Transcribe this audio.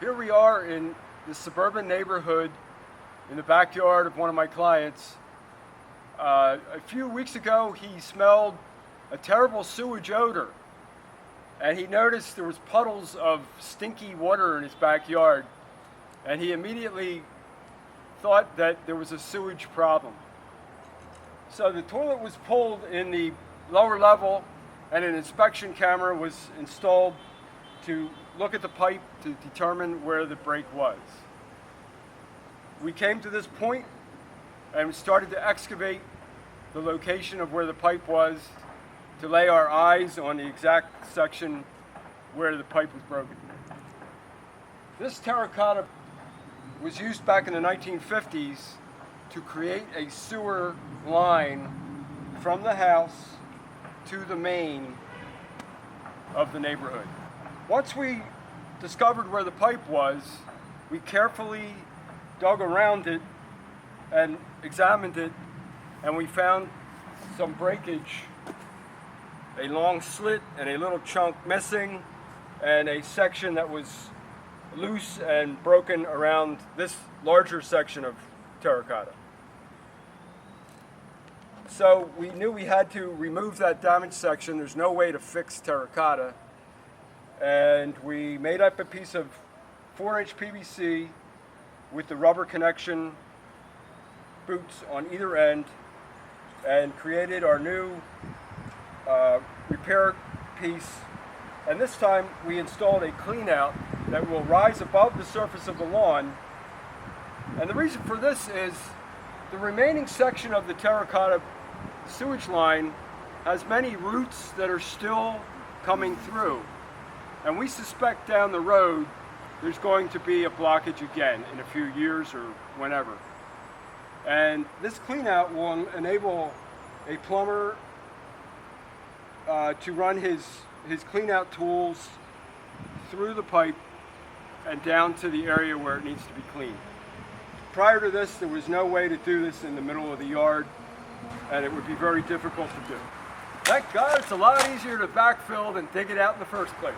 Here we are in the suburban neighborhood in the backyard of one of my clients. A few weeks ago, he smelled a terrible sewage odor, and he noticed there was puddles of stinky water in his backyard, and he immediately thought that there was a sewage problem. So the toilet was pulled in the lower level, and an inspection camera was installed to look at the pipe to determine where the break was. We came to this point and started to excavate the location of where the pipe was to lay our eyes on the exact section where the pipe was broken. This terracotta was used back in the 1950s to create a sewer line from the house to the main of the neighborhood. Once we discovered where the pipe was, we carefully dug around it and examined it, and we found some breakage, a long slit and a little chunk missing, and a section that was loose and broken around this larger section of terracotta. So we knew we had to remove that damaged section. There's no way to fix terracotta. And we made up a piece of 4-inch PVC with the rubber connection boots on either end and created our new repair piece. And this time we installed a cleanout that will rise above the surface of the lawn. And the reason for this is the remaining section of the terracotta sewage line has many roots that are still coming through. And we suspect down the road there's going to be a blockage again in a few years or whenever. And this cleanout will enable a plumber to run his cleanout tools through the pipe and down to the area where it needs to be cleaned. Prior to this, there was no way to do this in the middle of the yard, and it would be very difficult to do. Thank God it's a lot easier to backfill than dig it out in the first place.